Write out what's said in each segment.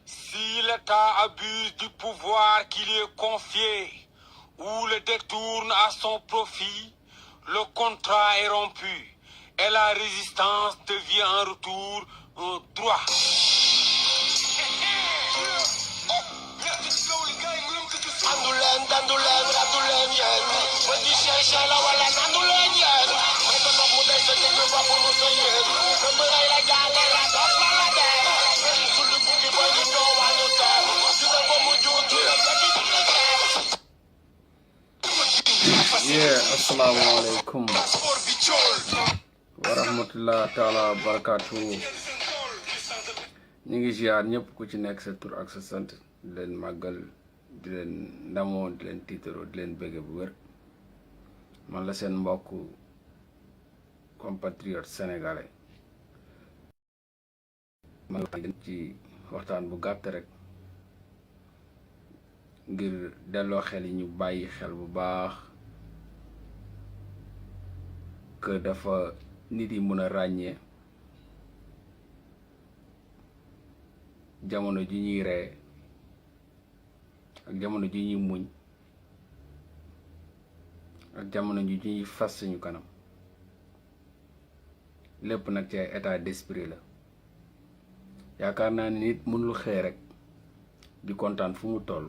Si l'État abuse du pouvoir qui lui est confié ou le détourne à son profit, le contrat est rompu et la résistance devient en retour un droit. Assalamu alaikum wa rahmatullah taala wa barakatuh. Ñi ngi ziar ñëpp ku ci nekk sa tur ak sa sant di leen màggal di leen ndamoo di leen tiitaroo di leen bëgge bu wér. Man la seen mbokk compatriote sénégalais man ci waxtaan bu gàtt rek ngir delloo xel yi ñu bàyyi xel bu baax que dafa nit yi mën a ràññee jamono ji ñuy ree ak jamono ji ñuy muñ ak jamono ji ñuy fas suñu kanam lépp nag ci ay état d'esprit la. yaakaar naa ni nit mënul xëy rek di kontaan fu mu toll.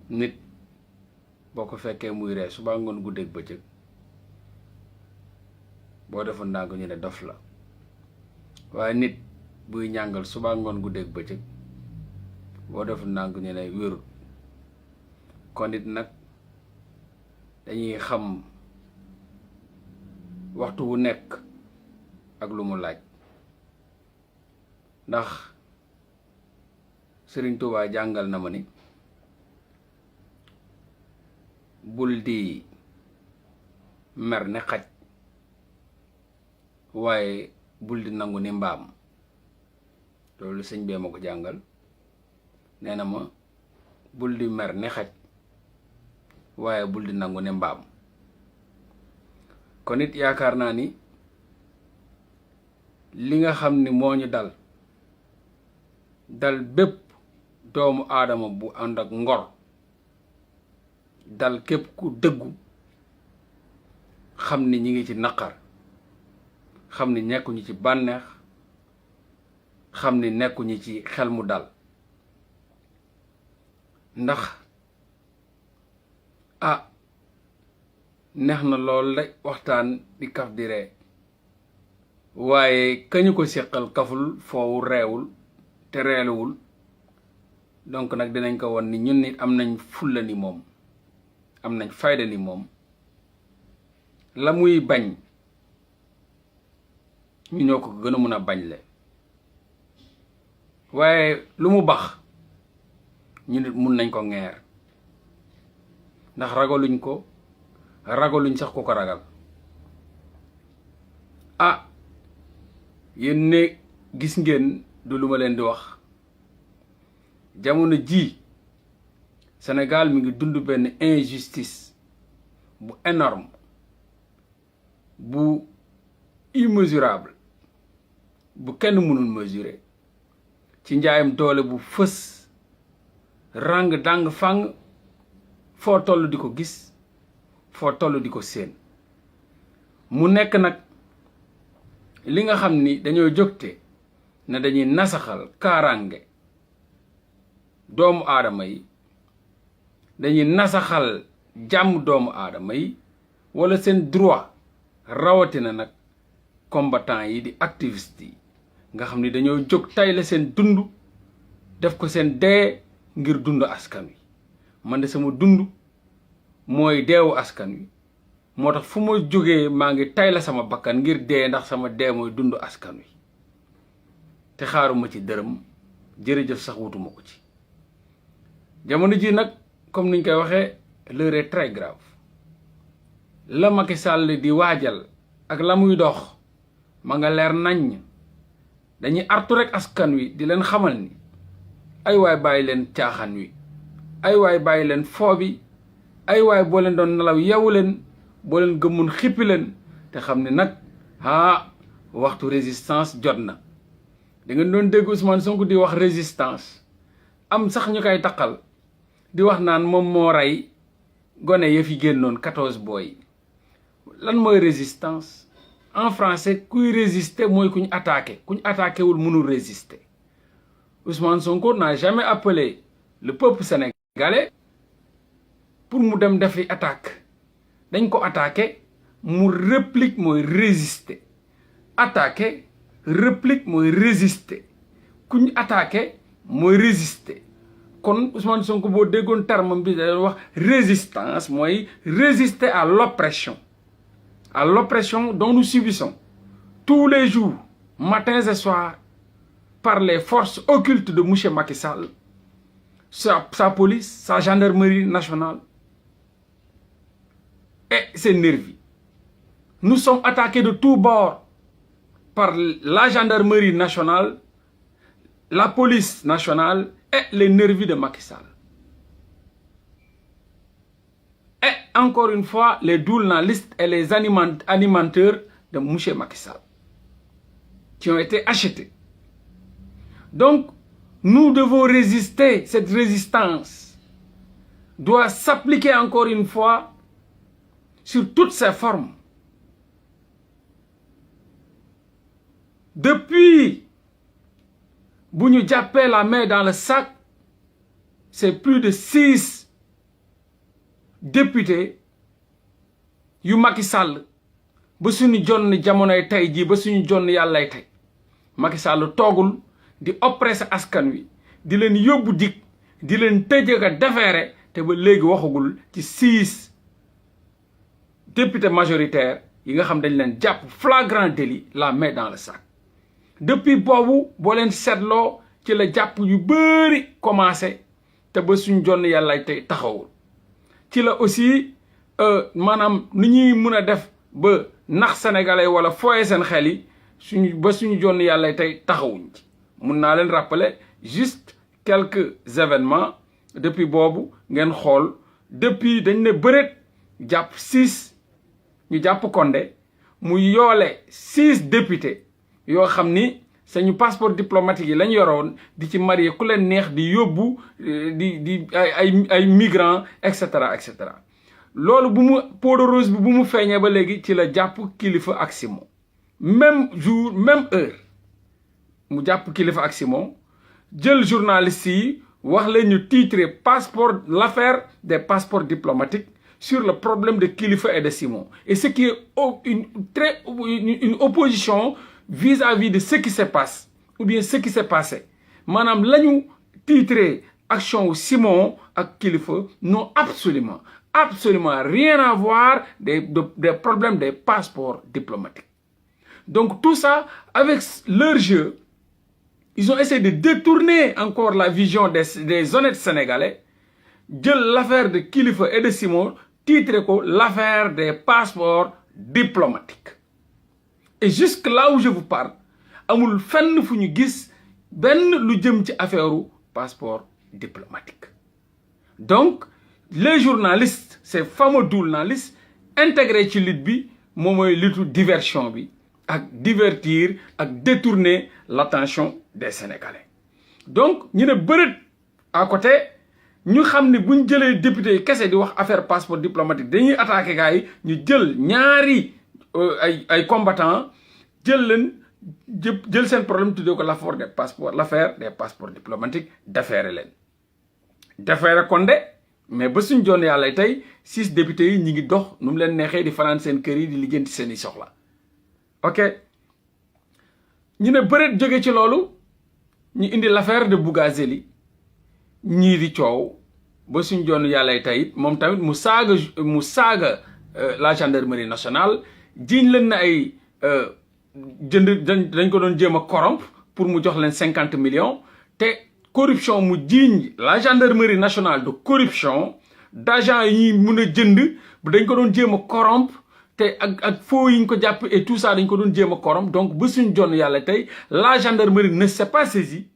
nit boo ko fekkee muy ree suba ngoon guddeeg bëccëg boo defoon ndànk ñu ne dof la waaye nit buy ñàngal suba ngoon guddeeg bëccëg boo defoon ndànk ñu ne wérul. kon nit nag dañuy xam waxtu wu nekk ak lu mu laaj ndax Sëriñ Tuubaa jàngal na ma ni bul di mer ne xaj waaye bul di nangu ni mbaam. loolu sëñ bee ma ko jàngal nee na ma bul di mer ne xaj waaye bul di nangu ne mbaam. kon it yaakaar naa ni li nga xam ni moo ñu dal bépp doomu aadama bu ànd ak ngor dal képp ku dëggu xam ni ñi ngi ci naqar xam ni nekkuñu ci bànneex xam ni nekkuñu ci xel mu dal ndax neex na lool la waxtaan di kaf di ree waaye kañu ko séqal kaful foowu reewul te reeluwul. donc nag dinañ ko won ni ñun nit am nañ fulla ni moom am nañ fayda ni moom la muy bañ ñu ñoo ko gën a mën a bañ le waaye lu mu bax ñu nit mun nañ ko ngeer ndax ragaluñ ko ragaluñ sax ku ko ragal. yéen ne gis ngeen du lu ma leen di wax jamono ji Sénégal mi ngi dund benn injustice bu énorme bu immesurable bu kenn mënul mesurer ci njaayam doole bu fës rang dang fang foo toll di ko gis foo toll di ko séen mu nekk nag li nga xam ni dañoo jógte ne dañuy nasaxal kaaraange doomu aadama yi, dañuy nasaxal jàmm doomu aadama yi wala seen droit, rawatina nag combattant yi di activiste yi nga xam ni dañoo jóg tay la seen dund def ko seen dee ngir dund askan wi. man de sama dund mooy deewu askan wi, moo tax fu ma jógee maa ngi tay la sama bakkan ngir dee, ndax sama dee mooy dund askan wi te xaaruma ci dërëm, jërëjëf sax wutuma ko ci. jamono ji nag comme niñ koy waxee, l'heure est très grave. la Macky Sall di waajal ak la muy dox ma nga leer nañ. dañuy artu rek askan wi di leen xamal ni ay waay bàyyi leen caaxaan wi, ay waay bàyyi leen foo bi, ay waay boo leen doon nelaw yeewu leen, boo leen gëmmun xippi leen te xam ne nag waxtu résistance jot na. da ngeen doon dégg Ousmane Sonko di wax résistance, am sax ñu koy taqal di wax naan moom moo rey gone ya fi génnoon 14 booy. lan mooy résistance? en français kuy résister mooy kuñ attaqué. kuñ attaqué wul mënul résister. Ousmane Sonko n'a jamais appelé le peuple sénégalais pour mu dem defi attaque. dañ ko attaqué mu réplique mooy résister. attaqué réplique mooy résister. kuñ attaqué mooy résister. kon Ousmane Sonko boo déggoon terme bi da wax résistance mooy résister à l'oppression dont nous subissons tous les jours, matins et soirs, par les forces occultes de M. Macky Sall, sa police, sa gendarmerie nationale et ses nervis. Nous sommes attaqués de tous bords par la gendarmerie nationale, la police nationale et les nervis de Macky Sall. Et encore une fois, les journalistes et les animateurs de M. Macky Sall qui ont été achetés. Donc, nous devons résister. Cette résistance doit s'appliquer encore une fois sur toutes ses formes. Depuis Bougnou Diapé la main dans le sac, c'est plus de 6 députés yu Macky Sall ba suñu jonn jamonoy tey jii ba suñu jonn yàllay tey Macky Sall toogul di oppressé askan wi di leen yóbbu dik di leen tëjëka defeere te ba léegi waxagul ci 6 députés majoritaires yi nga xam dañ leen jàpp flagrant délit la main dans le sac. Depuis boobu boo leen seetloo ci la jàpp yu bëri commencé te ba suñu jonn yàllay tey taxawul. ci la aussi maanaam ni ñuy mën a def ba nax sénégalais wala fooye seen xel yi suñu jonn yàlla tey taxawuñ ci. mun naa leen rappeler juste quelques événements depuis boobu ngeen xool depuis dañ ne bëreet jàpp 6 ñu jàpp Condé mu yoole 6 députés yoo xam ni sañu passeport diplomatique yi lañ yoroon di ci marié ku leen neex di yóbbu di ay migrants et cetera et cetera. loolu bu mu peau de rose bi bu mu feeñee ba léegi ci la jàpp Kilifeu ak Simon même jour même heure mu jàpp Kilifeu ak Simon jël journalistes yi wax leen ñu titré passeport l'affaire des passeports diplomatiques sur le problème de Kilifeu et de Simon, et ce qui est une opposition vis-à-vis de ce qui se passe ou bien ce qui s'est passé. Madame, lañu titré action Simon ak Kilifeu n'ont absolument rien à voir des problèmes des passeports diplomatiques. Donc tout ça, avec leur jeu, ils ont essayé de détourner encore la vision des honnêtes Sénégalais, de l'affaire de Kilifeu et de Simon, titré ko l'affaire des passeports diplomatiques. Et jusque là où je vous parle, amul fenn fu ñu gis benn lu jëm ci affaire passeport diplomatique. Donc les journalistes, ces fameux journalistes intégrés ci lutte bi moom mooy lutte diversion bi ak divertir ak détourner l'attention des Sénégalais. Donc ñu ne bërët à côté ñu xam ne buñ jëlee député yi kese di wax affaire passeport diplomatique dañuy attaqué gars yi ñu jël ñaari ay combattants jël leen jël seen problème tuddee ko l'affaire des passeports diplomatiques d'affaire leen d'affaire kon de mais ba suñ joon yàlla tey 6 députés yi ñi ngi dox nu mu leen neexee di fanaan seen kër yi di lijjanti seen i soxla ok ñu ne bëreet jóge ci loolu ñu indi l'affaire de Bougazeli ñii di coow ba suñ joon yàlla tey moom tamit mu saaga la gendarmerie nationale jiiñ leen na ay jënd dañ ko doon jéem a corrompre pour mu jox leen 50 millions te corruption mu jiiñ la gendarmerie nationale de corruption d'agents yi ñuy mun a jënd dañ ko doon jéem a corrompre te ak faux yi ñu ko jàpp et tout ça dañ ko doon jéem a corrompre donc ba suñ jonn yàlla tey la gendarmerie ne s'est pas saisie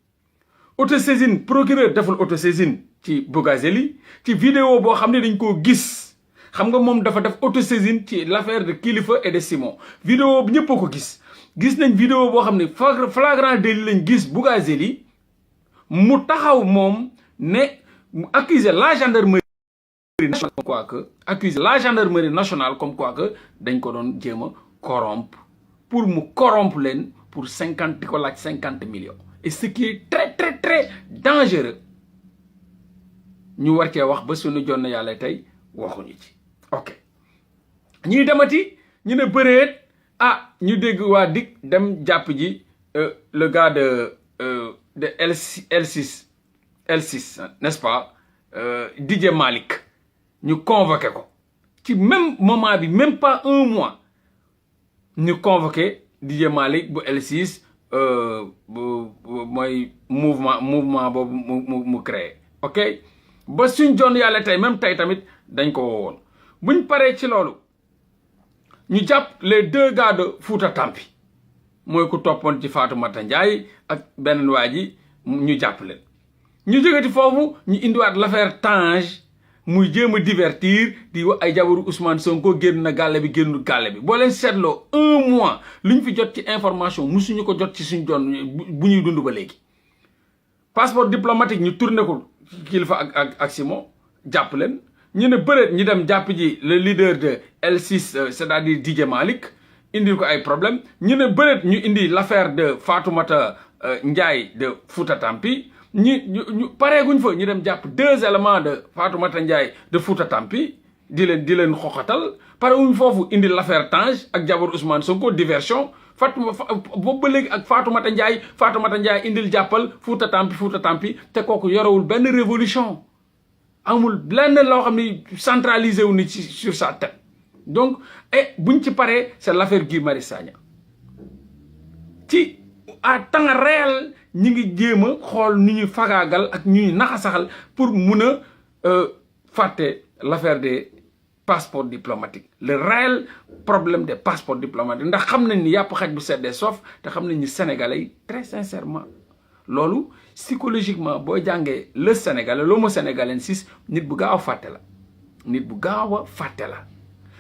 autosaisine procureur deful autosaisine ci Bougazeli ci vidéo boo xam ne dañ koo gis xam nga moom dafa def autosaisine ci l'affaire de Kilifeu et de Simon vidéo bi ñëpp a ko gis nañ vidéo boo xam ne flagrant délit lañ gis Bougazeli mu taxaw moom ne mu accuser la gendarmerie nationale comme quoi que accuser la gendarmerie nationale comme quoi que dañ ko doon jéem a corrompre pour mu corrompre leen pour 50 millions et ce qui est très très très dangereux ñu war cee wax ba suñu jonn yàlla tey waxuñu ci ok ñuy demati ñu ne bëreet ñu dégg waa DIC dem jàpp ji le gars de L6 n'est-ce pas Didier Malick ñu convoqué ko ci même moment bi même pas un mois ñu convoqué Didier Malick bu L6 mooy mouvement boobu mu créé ok ba suñ joon yàlla tey même tey tamit dañ ko woowoon buñ paree ci loolu ñu jàpp les 2 gars de Fouta Tampi mooy ku toppoon ci Fatoumata Ndiaye ak beneen waa ji ñu jàpp leen ñu jógeti foofu ñu indiwaat l'affaire Tange muy jéem a divertir di wax ay jabaru Ousmane Sonko génn na gàlle bi génnul gàlle bi boo leen seetloo 1 mois lu ñu fi jot ci information musuñu ko jot ci suñ joon bu ñuy dund ba léegi passeport diplomatique ñu tourné ko Kilifeu ak Simon jàpp leen ñu ne bëreet ñu dem jàpp ji le leader de L6 c'est-à-dire Didier Malick indil ko ay problème ñu ne bëreet ñu indi l'affaire de Fatoumata Ndiaye de Fouta Tampi ñu pareeguñ fa ñu dem jàpp 2 éléments de Fatoumata Ndiaye de Fouta Tampi di leen xoxatal parewuñ foofu indi l'affaire Tange ak jabar Ousmane Sonko diversion boobu ba léegi ak Fatoumata Ndiaye indil jàppal Fouta Tampi te kooku yorewul benn révolution amul lenn loo xam ne centralisé wu ni ci sur sa tête donc buñ ci paree c'est l'affaire Guy Marius Sagna ci à temps réel ñi ngi jéem a xool ni ñuy fagaagal ak ñuy naxasaxal pour mun a fàtte l'affaire des passeports diplomatiques le réel problème des passeports diplomatiques ndax xam nañ ni yàpp xaj bu seddee soof te xam nañ ni Sénégalais yi très sincèrement loolu psychologiquement boo jàngee le Sénégalais l'homo sénégalensis nit bu gaaw a fàtte la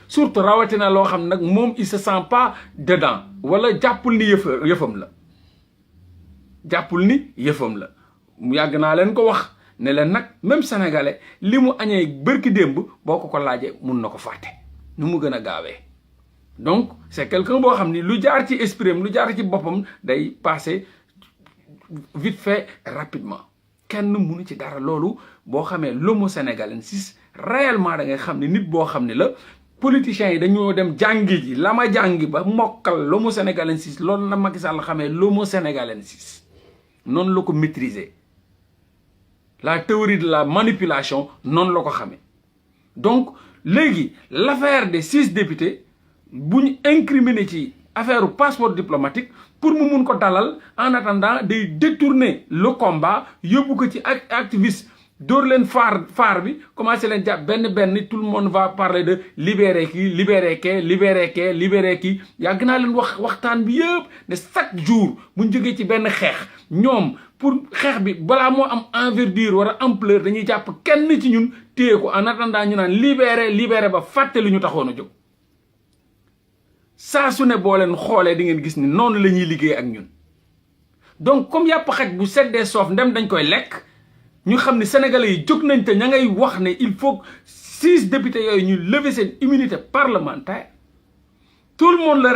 surtout rawatina loo xam nag moom il se sent pas dedans wala jàppul ni yëfam la mu yàgg naa leen ko wax ne leen nag même sénégalais li mu añee bërki démb boo ko laajee mun na ko fàtte nu mu gën a gaawee donc c'est quelqu'un boo xam ni lu jaar ci esprit am lu jaar ci boppam day passer vite fait rapidement kenn munu ci dara loolu boo xamee l'homo sénégalensis réellement da ngay xam ne nit boo xam ne la politiciens yi dañoo dem jàngi ji la ma jàngi ba mokkal l'homo sénégalensis loolu la Macky Sall xamee l'homo sénégalensis noonu la ko maîtriser la théorie de la manipulation noonu la ko xamee donc léegi l'affaire des 6 députés bu ñu incriminer ci affaire passeport diplomatique pour mu mun ko dalal en attendant day détourner le combat yóbbu ko ci activiste dóor leen faar bi commencé leen jàpp benn tout le monde va parler de libérer kii yàgg naa leen waxtaan bi yëpp ne chaque jour bu ñu jógee ci benn xeex ñoom pour xeex bi balaa moo am envergure wala ampleur dañuy jàpp kenn ci ñun téye ko en attendant ñu naan libéré ba fàtte lu ñu taxoon a jóg saa su ne boo leen xoolee di ngeen gis ni noonu la ñuy liggéey ak ñun donc comme yàpp xaj bu seddee soof ndem dañ koy lekk ñu xam ne sénégalais yi jóg nañ te ña ngay wax ne il faut 6 députés yooyu ñu lever seen immunité parlementaire tout le monde le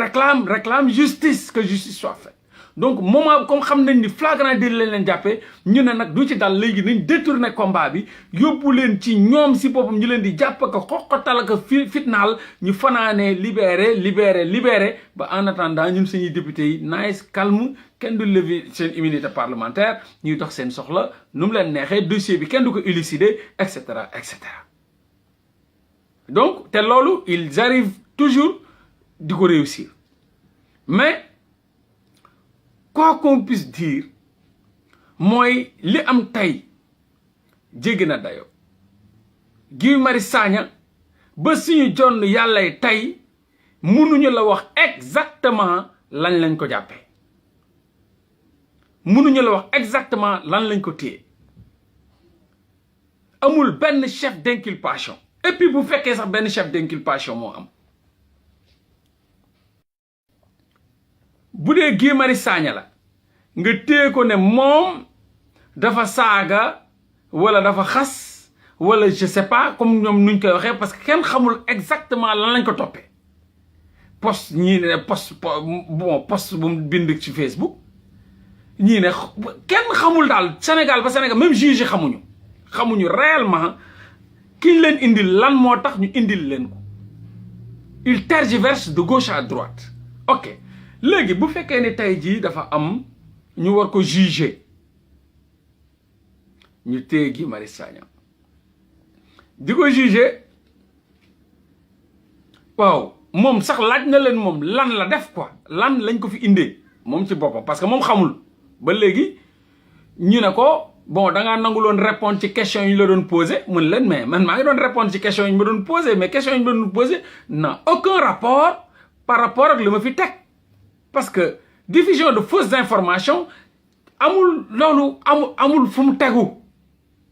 réclame justice que justice soit faite donc moment comme xam nañ ni flagrant délit lañ leen jàppee ñu ne nag du ci dal léegi nañ détourné combat bi yóbbu leen ci ñoom si boppam ñu leen di jàpp ko xoqatal ko fitnaal ñu fanaanee libéré ba en attendant ñun suñuy député yi nice calme kenn du lever seen immunité parlementaire ñuy dox seen soxla nu mu leen neexee dossier bi kenn du ko élucider et cetera et cetera donc te loolu ils arrivent toujours di ko réussir mais quoi qu'on puisse dire mooy li am tey jéggi na dayo Guy Marius Sagna ba suñu jonn yàllay tey mënuñu la wax exactement lan lañ ko jàppee mënuñu la wax exactement lan lañ ko téye amul benn chef d'inculpation et puis bu fekkee sax benn chef d'inculpation moo am bu dee Guy Marius Sagna la nga téye ko ne moom dafa saaga wala dafa xas wala je sais pas comme ñoom nuñ koy waxee parce que kenn xamul exactement lan lañ ko toppee post ñii ne post bu mu bind ci Facebook ñii ne kenn xamul daal Sénégal ba Sénégal même juge yi xamuñu réellement kiñ leen indil lan moo tax ñu indil leen ko il tergiverse de gauche à droite ok léegi bu fekkee ne tey jii dafa am ñu war ko juger ñu téye Guy Marius Sagna di ko juger waaw moom sax laaj na leen moom lan la def quoi lan lañ ko fi indee moom ci boppam parce que moom xamul ba léegi ñu ne ko bon da ngaa nanguloon répondre ci question yi ñu la doon posé mun leen mais man maa ngi doon répondre ci question yi ñu ma doon posé mais question yi ñu ma doon posé n'a aucun rapport par rapport ak li ma fi teg parce que diffusion de fausses informations amul loolu amul fu mu tegu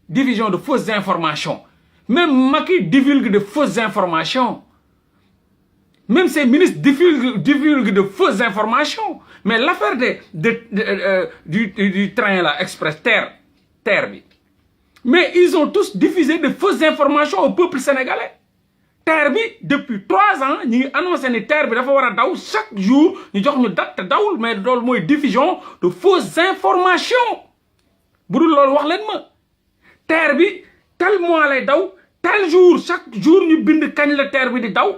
diffusion de fausses informations même Macky divulgue de fausses informations même ces ministres divulguent de fausses informations mais l'affaire du train là express terre bi mais ils ont tous diffusé de fausses informations au peuple sénégalais terre bi depuis 3 ans ñi ngi annoncé ni terre bi dafa war a daw chaque jour ñu jox ñu date te dawul mais loolu mooy diffusion de fausses informations bu dul loolu wax leen ma terre bi tel mois lay daw tel jour chaque jour ñu bind kañ la terre bi di daw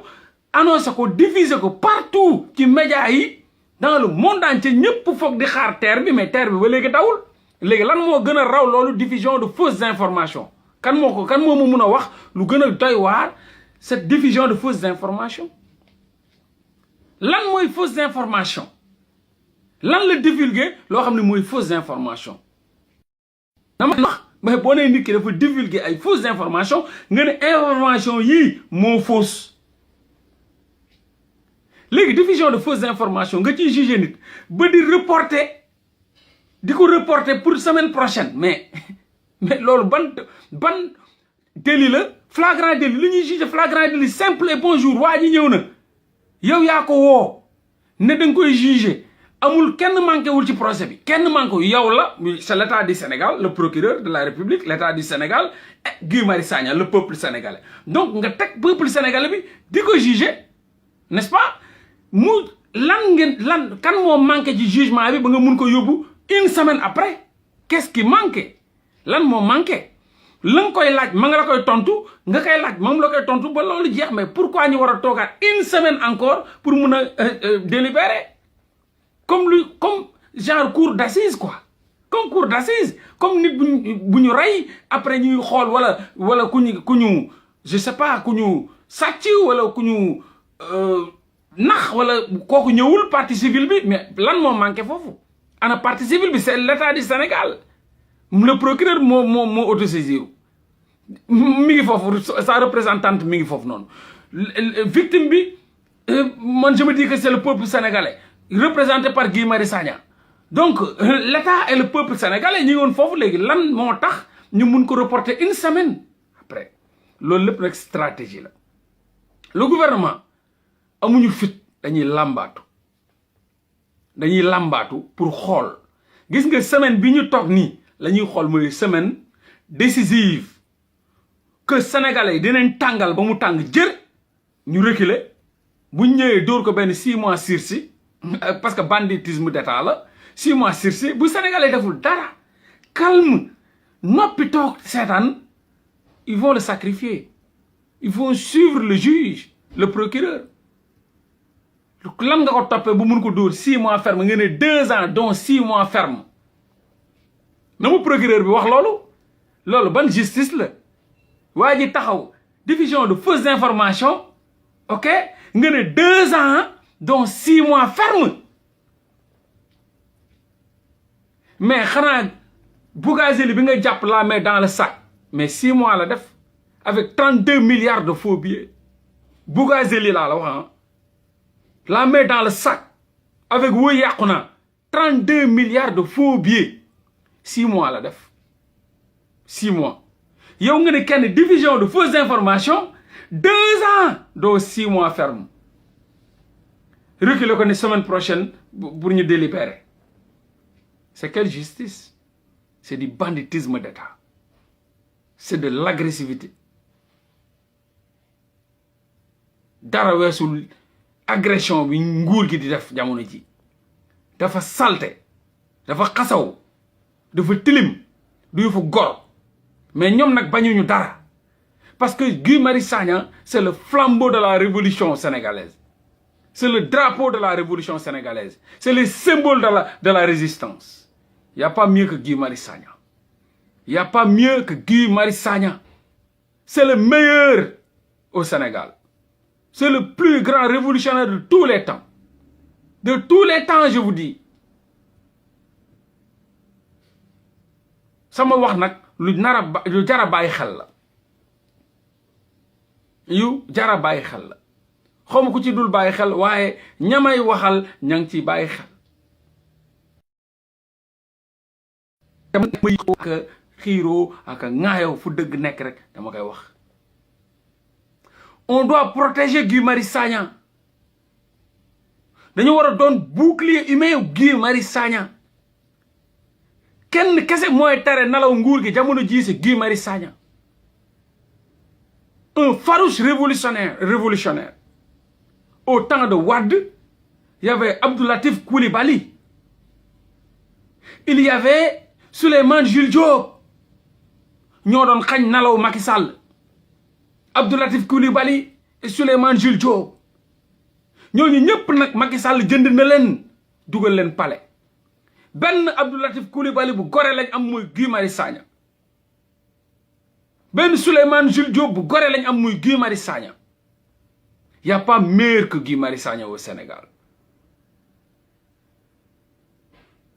annoncé ko diffuser ko partout ci médias yi dans le monde entier ñëpp foog di xaar terre bi mais terre bi ba léegi dawul léegi lan moo gën a raw loolu diffusion de fausses informations kan moo ma mun a wax lu gën a doy waar cette diffusion de fausses informations lan mooy fausses informations lan la divulguer loo xam ne mooy fausses informations dama wax mais boo nee nit ki dafa divulguer ay fausses informations nga ne information yii moo fausse léegi diffusion de fausses informations nga ciy juger nit ba di ko reporter pour semaine prochaine mais loolu ban délit la flagrant délit li ñuy juger flagrant délit simple et bonjour waa ji ñëw na yow yaa ko woo ne da nga koy juger amul kenn manqué wul ci procès bi kenn manqué wul yow la c'est l'état du Sénégal le procureur de la République l'état du Sénégal et Guy Marius Sagna le peuple sénégalais donc nga teg peuple sénégalais bi di ko juger n'est-ce pas lan kan moo manqué ci jugement bi ba nga mun ko yóbbu une semaine après qu'est-ce qui manqué lan moo manqué la nga koy laaj ma nga la koy tontu nga koy laaj moom la koy tontu ba loolu jeex mais pourquoi ñu war a toogaat une semaine encore pour mun a délibérer comme genre cour d'assises quoi comme cour d'assises comme nit bu ñu rey après ñuy xool wala ku ñu je sais pas ku ñu sàcc wala ku ñu nax wala kooku ñëwul partie civile bi mais lan moo manqué foofu ana partie civile bi c'est l'état du Sénégal le procureur moo autosaisir mi ngi foofu sa représentante mi ngi foofu noonu victime bi man je me dis que c'est le peuple sénégalais représenté par Guy Marius Sagna donc l'état et le peuple sénégalais ñi ngi woon foofu léegi lan moo tax ñu mun ko reporter une semaine après loolu lépp nag stratégie la le gouvernement amuñu fit dañuy làmbaatu pour xool gis nga semaine bi ñu toog nii la ñuy xool mooy semaine décisive que sénégalais yi dinañ tàngal ba mu tàng jër ñu reculer bu ñëwee dóor ko benn 6 mois sursis parce que banditisme d'état la 6 mois sursis bu sénégalais deful dara calme noppi toog seetaan ils vont le sacrifier ils vont suivre le juge le procureur lan nga ko toppee bu mun ko dóor 6 mois ferme nga ne 2 ans dont 6 mois ferme na mu procureur bi wax loolu ban justice la waa ji taxaw diffusion de fausses informations ok nga ne 2 ans dont 6 mois ferme mais xanaa Bougazelli bi nga jàpp la main dans le sac mais 6 mois la def avec 32 milliards de faux billets Bougazelli laa la wax la main dans le sac avec woy yàqu na 32 milliards de faux billets 6 mois la def 6 mois yow nga ne kenn diffusion de fausses informations 2 ans dont 6 mois ferme reculer ko ne semaine prochaine pour ñu délibérer c'est quelle justice c'est du banditisme d'État c'est de l'agressivité dara weesul agression bi nguur gi di def jamono ji dafa salte dafa xasaw dafa tilim du yëfu gor mais ñoom nag bañuñu dara parce que Guy Marius Sagna c'est le flambeau de la révolution sénégalaise c'est le drapeau de la révolution sénégalaise c'est le symbole de la résistance il y a pas mieux que Guy Marius Sagna il y a pas mieux que Guy Marius Sagna c'est le meilleur au Sénégal c'est le plus grand révolutionnaire de tous les temps je vous dis sama wax nag lu jara bàyyi xel la yu jara bàyyi xel la xawma ku ci dul bàyyi xel waaye ñamay waxal ña ngi ciy bàyyi xel damay ak xiiroo ak ŋaayoo fu dëgg nekk rek dama koy wax on doit protéger Guy Marius Sagna dañu war a doon bouclier humain Guy Marius Sagna kenn kese mooy tere nalaw nguur gi jamono jii si Guy Marius Sagna un farouche révolutionnaire au temps de Wade il y avait Abdou Latif Coulibaly il y avait Souleymane Jules Diop ñoo doon xañ nalaw Macky Sall Abdou Latif Coulibaly et Souleymane Jules Diop ñooñu ñëpp nag Macky Sall jënd na leen dugal leen palais benn Abdou Latif Coulibaly bu gore lañ am muy Guy Marius Sagna benn Souleymane Jules Diop bu gore lañ am muy Guy Marius Sagna y a pas meilleur que Guy Marius Sagna au Sénégal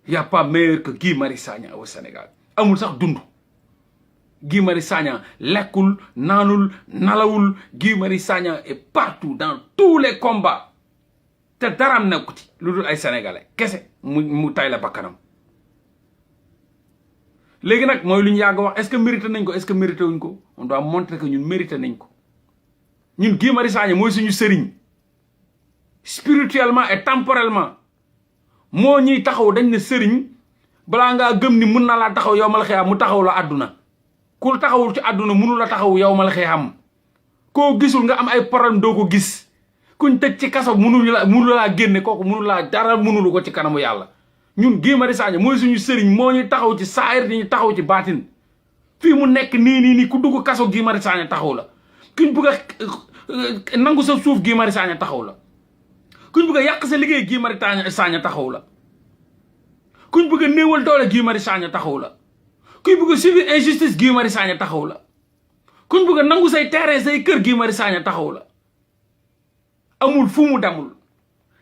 y a pas meilleur que Guy Marius Sagna au Sénégal amul sax dund Guy Marius Sagna lekkul naanul nalawul Guy Marius Sagna est partout dans tous les combats te daram nekku ci lu dul ay sénégalais kese mu tay la bakkanam léegi nag mooy lu ñu yàgg wax est-ce que mérité nañ ko est-ce que mérité wuñ ko on doit montrer que ñun mérité nañ ko ñun Guy Marius Sagna mooy suñu sëriñ spirituellement et temporellement moo ñuy taxaw dañ ne sëriñ balaa ngaa gëm ni mun na laa taxaw yow mal xiyaam mu taxaw la àdduna ku taxawul ci àdduna mënu la taxaw yow mal xiyaam koo gisul nga am ay problème doo ko gis kuñ tëj ci kaso mënu laa génne kooku mënu laa dara mënulu ko ci kanamu yàlla ñun Guy Marius Sagna mooy suñu sëriñ moo ñuy taxaw ci saayir di ñu taxaw ci baatin fii mu nekk nii ku dugg kaso Guy Marius Sagna taxaw la kuñ bëgg a nangu sa suuf Guy Marius Sagna taxaw la kuñ bëgg a yàq sa liggéey Guy Marius Sagna taxaw la kuñ bëgg a néewal doole Guy Marius Sagna taxaw la kuñ bëgg a subir injustice Guy Marius Sagna taxaw la kuñ bëgg a nangu say terrain say kër Guy Marius Sagna taxaw la amul fu mu demul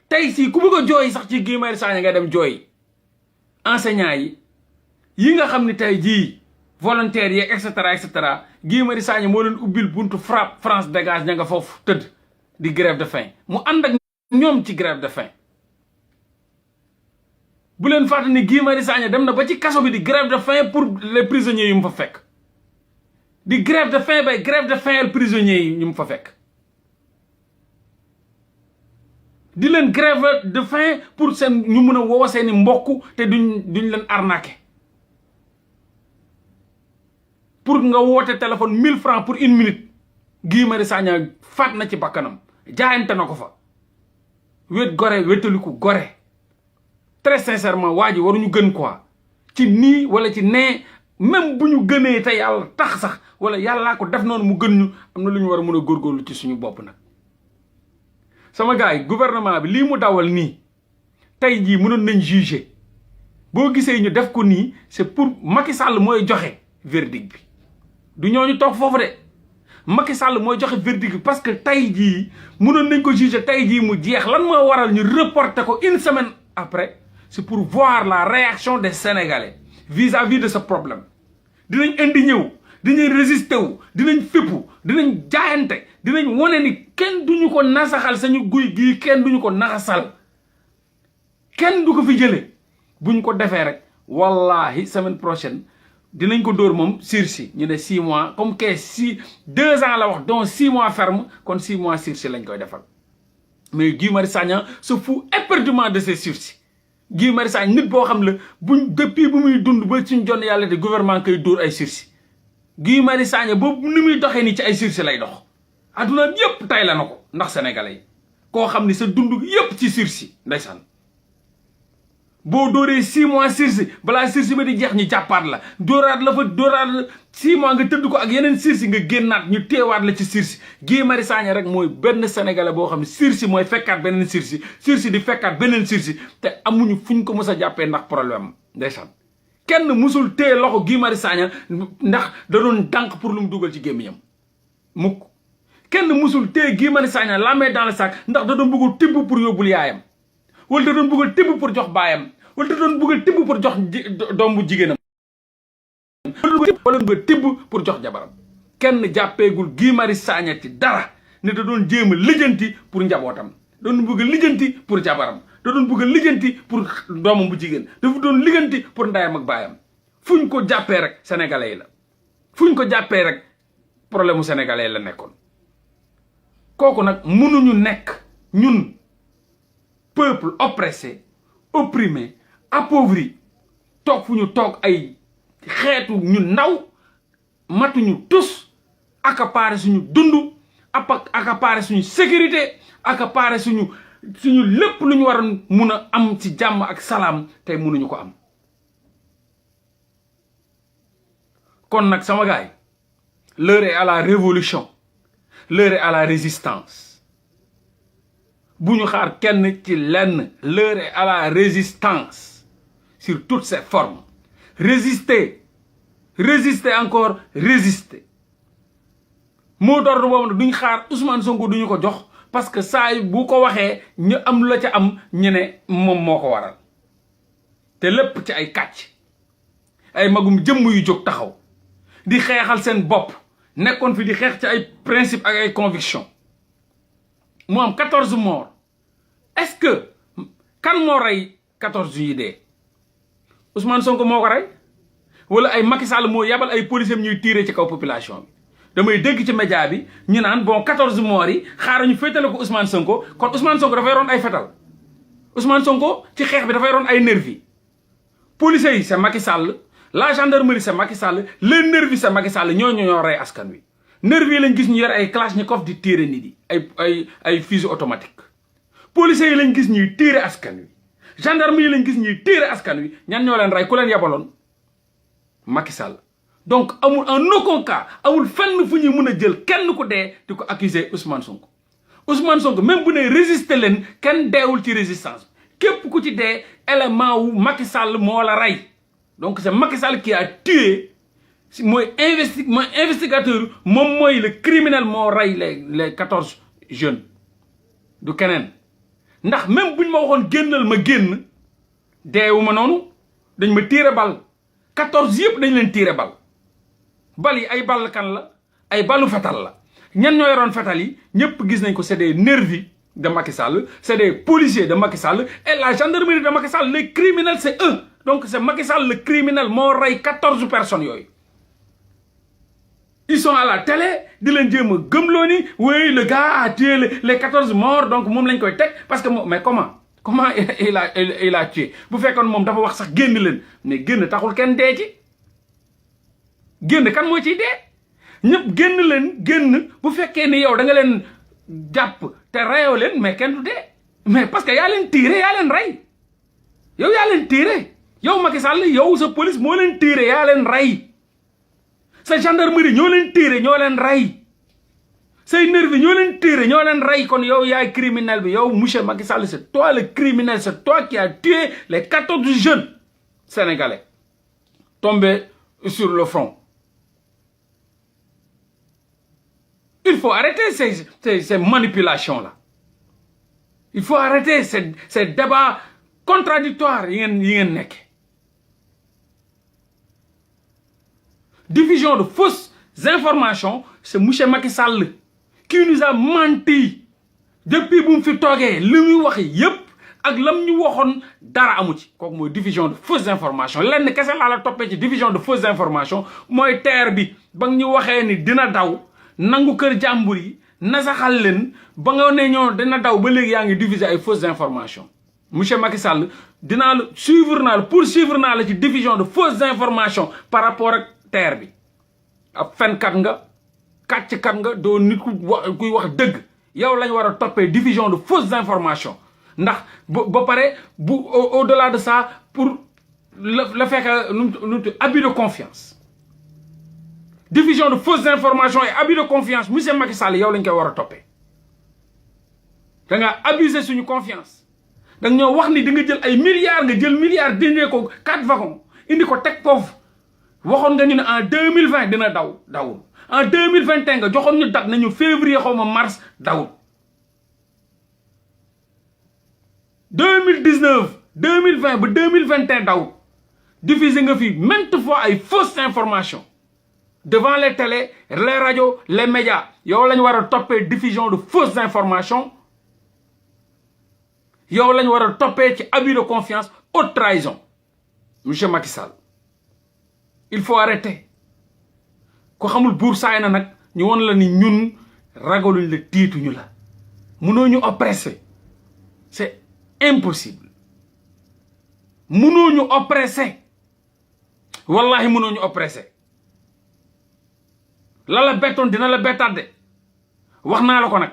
tey si ku bëgg a jooy sax ci Guy Marius Sagna nga dem jooy enseignants yi nga xam ne tey jii volontaires yi et cetera Guy Marius Sagna moo leen ubbil buntu frappe France dégage ña nga foofu tëdd di grève de faim mu ànd ak ñoom ci grève de faim bu leen fàtte ni Guy Marius Sagna dem na ba ci kaso bi di grève de faim pour les prisonniers yu mu fa fekk di grève de faim bay grève de faim prisonniers yi ñu mu fa fekk di leen grève de faim pour seen ñu mun a woo seeni mbokk te duñ leen arnaqué pour nga woote téléphone 1000 francs pour 1 minute Guy Marius Sagna faat na ci bakkanam jaayante na ko fa wét gore wétaliku gore très sincèrement waa ji waruñu gën quoi ci nii wala ci nee même bu ñu gënee te yàlla tax sax wala yàllaa ko def noonu mu gën ñu am na lu ñu war a mën a góorgóorlu ci suñu bopp nag sama gars yi gouvernement bi lii mu dawal nii tey jii mënoon nañ juger boo gisee ñu def ko nii c'est pour Macky Sall mooy joxe verdict bi du ñooñu toog foofu de Macky Sall mooy joxe verdict bi parce que tey jii mënoon nañ ko juger tey jii mu jeex lan moo waral ñu reporter ko une semaine après c'est pour voir la réaction des Sénégalais vis-à-vis de ce problème dinañ indi ñëw dinañ résister wu dinañ fippu dinañ jaayante dinañ wane ni kenn duñu ko nasaxal sañu guy gii kenn duñu ko naxasal kenn du ko fi jëlee buñ ko defee rek wallahi semaine prochaine dinañ ko dóor moom sursis ñu ne 6 mois comme que 2 ans la wax donc 6 mois ferme kon 6 mois sursis lañ koy defal mais Guy Marius Sagna se fout éperdument de ces sursis Guy Marius Sagna nit boo xam la buñ depuis bu muy dund ba suñ jonn yàlla de gouvernement koy dóor ay sursis Guy Marius Sagna boobu ni muy doxee nii ci ay sursis lay dox adduna yépp tay la na ko ndax sénégalais yi koo xam ni sa dund yépp ci sursis ndeysaan boo dóoree 6 mois sursis balaa sursis ba di jeex ñu jàppaat la dóoraat la fa dóoraat la 6 mois nga tëdd ko ak yeneen sursis nga génnaat ñu teewaat la ci sursis Guy Marius Sagna rek mooy benn sénégalais boo xam ne sursis mooy fekkaat beneen sursis di fekkaat beneen sursis te amuñu fuñ ko mës a jàppee ndax problème ndeysaan kenn musul téye loxo Guy Marius Sagna ndax da doon dànk pour lu mu dugal ci gémmiñam mukk kenn musul téye Guy Marius Sagna la main dans le sac ndax da doon bëgg tibb pour yóbbul yaayam wala da doon bëgg tibb pour jox baayam wala da doon bëgg tibb pour jox doom bu jigéenam wala bëgg tibb pour jox jabaram kenn jàppeegul Guy Marius Sagna ci dara ne da doon jéem a lijjanti pour njabootam doon bëgg lijjanti pour jabaram da doon bëgg lijjanti pour doomam bu jigéen dafa doon lijjanti pour ndayam ak baayam fuñ ko jàppee rek sénégalais yi la fuñ ko jàppee rek problème mu sénégalais la nekkoon kooku nag mënuñu nekk ñun peuple oppressé opprimé appauvri toog fu ñu toog ay xeetu ñu ndaw matuñu tus accaparer suñu dund accaparer suñu sécurité accaparer suñu lépp lu ñu waroon mun a am ci jàmm ak salaam tey mënuñu ko am kon nag sama gaay l'heure est à la révolution l'heure est à la résistance bu ñu xaar kenn ci lenn l'heure est à la résistance sur toutes ses formes résister encore résister moo d'ordre boobu nag duñ xaar Ousmane Sonko duñu ko jox parce que saa yi bu ko waxee ñu am la ca am ñu ne moom moo ko waral te lépp ci ay kàcc ay magum jëmm yu jóg taxaw di xeexal seen bopp nekkoon fi di xeex ci ay principe ak ay conviction mu am 14 morts est-ce que kan moo rey 14 yi dee Ousmane Sonko moo ko rey wala ay Macky Sall moo yabal ay policiers ñuy tirer ci kaw population bi damay dégg ci média bi ñu naan bon 14 morts yi xaaral ñu féetale ko Ousmane Sonko kon Ousmane Sonko dafay roon ay fetal Ousmane Sonko ci xeex bi dafay roon ay nervi policiers yi c'est Macky Sall la gendarmerie c'est Macky Sall les nervis c'est Macky Sall ñoo rey askan wi nervi yi lañ gis ñu yor ay kalachnikov di tirer nit yi ay fusil automatique policiers yi lañ gis ñuy tirer askan wi gendarmerie yi lañ gis ñuy tirer askan wi ñan ñoo leen rey ku leen yabaloon Macky Sall donc amul en aucun cas amul fenn fu ñuy mën a jël kenn ku dee di ko accuser Ousmane Sonko même bu ne résister leen kenn deewul ci résistance képp ku ci dee élément wu Macky Sall moo la rey donc c'est Macky Sall qui a tué mooy investigateur moom mooy le criminel moo rey les 14 jeunes du keneen ndax même buñ ma waxoon génnal ma génn deewu ma noonu dañ ma tiire bal 14 yëpp dañ leen tiire bal yi ay bal kan la ay balu fetal la ñan ñoo yoroon fetal yi ñëpp gis nañ ko c'est des nervis de Macky Sall c'est des policiers de Macky Sall et la gendarmerie de Macky Sall les criminels c'est eux donc c'est Macky Sall le criminel moo rey 14 personnes yooyu ils sont à la télé di leen jéem a gëmloo ni oui le gars a tué les 14 morts donc moom lañ koy teg parce que mais comment il a tué bu fekkoon moom dafa wax sax génn leen mais génn taxul kenn dee ci génn kan moo ciy dee ñëpp génn bu fekkee ni yow da nga leen jàpp te reyoo leen mais kenn du dee mais parce que yaa leen tiire yaa leen rey yow yaa leen tiire yow Macky Sall yow sa police moo leen tiire yaa leen rey sa gendarmerie ñoo leen tiire ñoo leen rey say nervi ñoo leen tiire ñoo leen rey kon yow yaay criminel bi yow monsieur Macky Sall c'est toi le criminel c'est toi qui as tué les 14 jeunes sénégalais tombés sur le front. Il faut arrêter ces manipulations-là. Il faut arrêter ces débats contradictoires. Diffusion de fausses informations, c'est M. Macky Sall qui nous a menti depuis que nous avons fait ak lam ñu waxoon dara amu ci kooku mooy diffusion de fausses informations lenn kese laa la toppee ci diffusion de fausses informations mooy terre bi ba ñu waxee ni dina daw nangu kër jàmbur yi nasaxal leen ba nga ne ñoo dina daw ba léegi yaa ngi diffuser ay fausses informations monsieur Macky Sall dinaa la poursuivre naa la ci diffusion de fausses informations par rapport ak terre bi ab fenkat nga kàcckat nga doo nit kuy wax dëgg yow lañ war a toppee diffusion de fausses informations ndax ba pare bu au-delà de ça pour le fait que abus de confiance diffusion de fausses informations et abus de confiance monsieur Macky Sall yow lañ koy war a toppee da nga abuser suñu confiance da nga ñoo wax ni di nga jël ay milliards nga jël milliards dindee ko 4 wagons indi ko teg foofu waxoon nga ñu ne en 2020 dina dawul en 2021 nga joxoon ñu date nañu février xaw ma mars dawul 2019 2020 ba 2021 daw diffusé nga fi maintes fois ay fausses informations devant les télés les radios les médias yow lañ war a toppee diffusion de fausses informations yow lañ war a toppee ci abus de confiance haute trahison monsieur Macky Sall il faut arrêter ko xamul buur saay na nag ñu won la ni ñun ragaluñ la tiituñu la mënoo ñu oppressé c'est impossible mënoo ñu oppressé wallahi mënoo ñu oppressé la bettoon dina la bettaat de wax naa la ko nag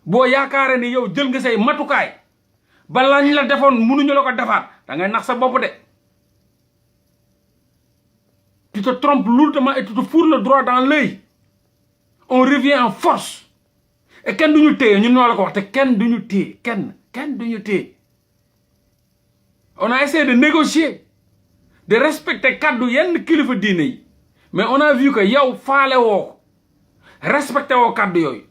boo yaakaare ni yow jël nga say matukaay ba lañ la defoon mënuñu la ko defaat da ngay nax sa bopp de tu te trompes lourdement et tu te fourres le droit dans l'œil on revient en force et kenn duñu téye ñun ñoo la ko wax te kenn duñu téye kenn duñu téye on a essayé de négocier de respecter kaddu yenn kilifa diine yi mais on a vu que yow faale woo ko respecté woo kaddu yooyu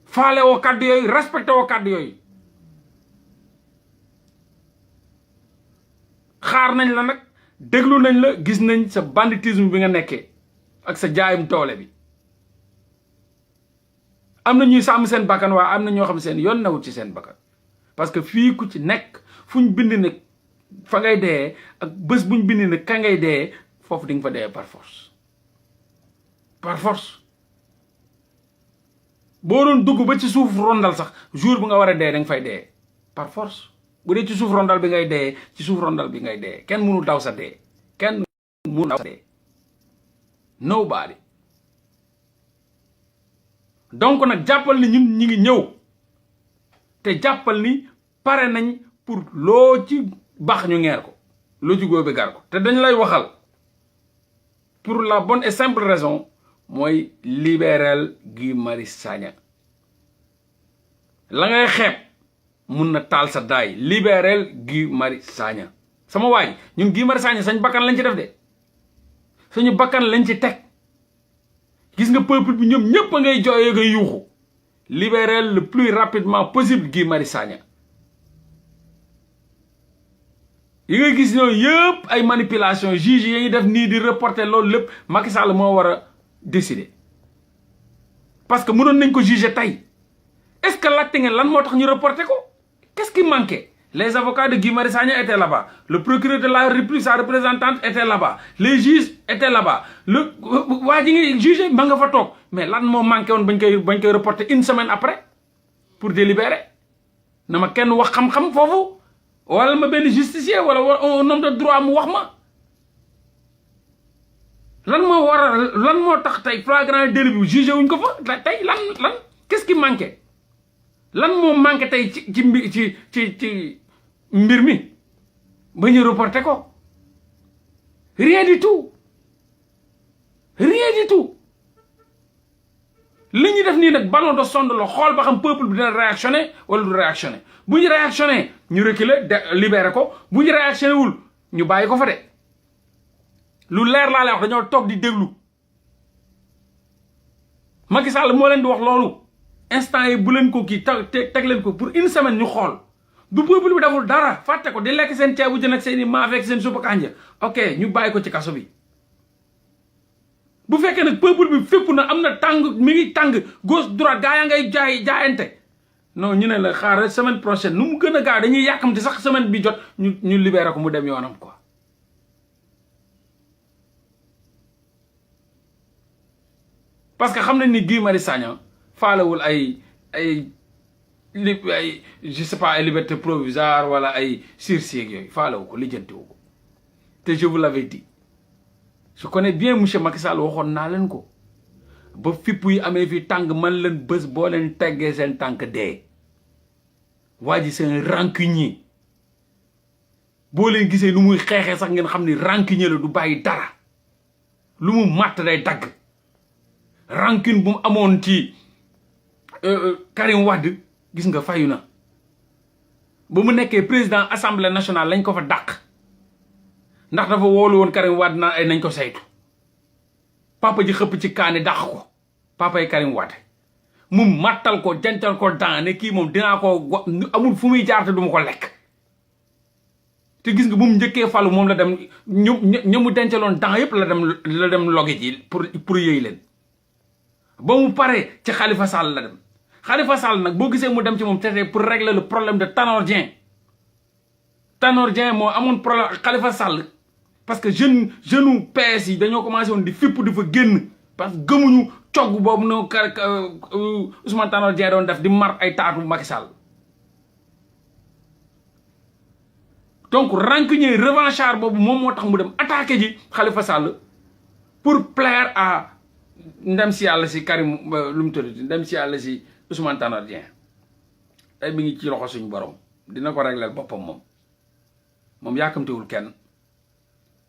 faale woo kaddu yooyu respecté woo kaddu yooyu xaar nañ la nag déglu nañ la gis nañ sa banditisme bi nga nekkee ak sa jaayum doole bi am na ñuy sàmm seen bakkan waaye am na ñoo xam seen yoon nawut ci seen bakkan parce que fii ku ci nekk fu ñu bind ne fa ngay dee ak bés buñ bind ne ka ngay dee foofu di nga fa dee par force boo doon dugg ba ci suuf rondal sax jour bu nga war a dee da nga fay dee par force bu dee ci suuf rondal bi ngay dee ci suuf rondal bi ngay dee kenn mënu daw sa dee kenn mënu daw sa dee nobody donc nag jàppal ni ñun ñi ngi ñëw te jàppal ni pare nañ pour loo ci baax ñu ngeer ko loo ci góobe gar ko te dañ lay waxal pour la bonne et simple raison mooy libéral Guy Marius Sagna la ngay xeeb mun na taal sa daay libéral Guy Marius Sagna sama waay ñun Guy Marius Sagna sañ bakkan lañ ci def de suñu bakkan lañ ci teg gis nga peuple bi ñoom ñëpp a ngay jooyee ngay yuuxu libérer le plus rapidement possible Guy Marius Sagna yi nga gis ñoo yëpp ay manipulation juge yi ñuy def nii di reporter loolu lépp Macky Sall moo war a décider parce que mënoon nañ ko juger tey est-ce que laajte ngeen lan moo tax ñu reporter ko qu'est-ce qui manquait les avocats de Guy Marius Sagna étaient là-bas le procureur de la République sa représentante était là-bas les juges étaient là-bas waa ji ngi jugé ma nga fa toog mais lan moo manqué woon bañ koy reporter une semaine après pour délibérer na ma kenn wax xam-xam foofu wala ma benn justicier wala un homme de droit mu wax ma lan moo tax tey flagrant délit bi jugé wuñ ko fa tey lan qu'est-ce qui manquait lan moo manqué tey ci mbir mi ba ñu reporté ko rien du tout li ñu def nii nag ballon de sonde la xool ba xam peuple bi dina réactionné wala du réactionné bu ñu réactionné ñu reculer libéré ko bu ñu réactionné wul ñu bàyyi ko fa de lu leer laa lay wax dañoo toog di déglu Macky Sall moo leen di wax loolu instant yi bu leen ko kii teg leen ko pour une semaine ñu xool du peuple bi deful dara fàtte ko di lekk seen ceebu jën ak seen i maafe ak seen suppu kànja ok ñu bàyyi ko ci kaso bi bu fekkee nag peuple bi fépp na am na tàng mi ngi tàng gauche droite gaa yaa ngay jaayante non ñu ne la xaaral semaine prochaine nu mu gën a gaaw dañuy yàkkamti sax semaine bi jot ñu libéré ko mu dem yoonam quoi parce que xam nañ ni Guy Marius Sagna faalewul ay je sais pas ay liberté provisoire wala ay sursis ak yooyu faalewu ko lijjantiwu ko te je vous l'avais dit je connais bien monsieur Macky Sall waxoon naa leen ko ba fipp yi amee fi tàng man leen bés boo leen teggee seen tànk dee waa ji c'est un rancunier boo leen gisee lu muy xeexee sax ngeen xam ni rancunier la du bàyyi dara lu mu màtt day dagg rancune bu mu amoon ci Karim Wade gis nga fayu na ba mu nekkee président assemblée nationale lañ ko fa dàq ndax dafa woolu woon Karim Wade naan ay nañ ko saytu papa ji xëpp ci kaani dàq ko papa yi Karim Wade mu mattal ko jancal ko daan ne kii moom dinaa ko amul fu muy jaar te du ma ko lekk te gis nga bu mu njëkkee falu moom la dem ñu mu dencaloon daan yëpp la dem logi ji pour yëy leen ba mu paree ci Khalifa Sall la dem Khalifa Sall nag boo gisee mu dem ci moom te pour régler le problème de Tanor Dieng moo amoon problème ak Khalifa Sall parce que jeune PS yi dañoo commencé woon di fipp di fa génn parce que gëmuñu cogg boobu no Ousmane Tanor Dieng doon def di mar ay taatu Macky Sall donc rancunier revanchard boobu moom moo tax mu dem attaqué ji Khalifa Sall pour plaire à ndem si yàlla si Karim lu mu tuddati ndem si yàlla si Ousmane Tanor Dieng tey mi ngi ci loxo suñu borom dina ko régler boppam moom yaakamtewul kenn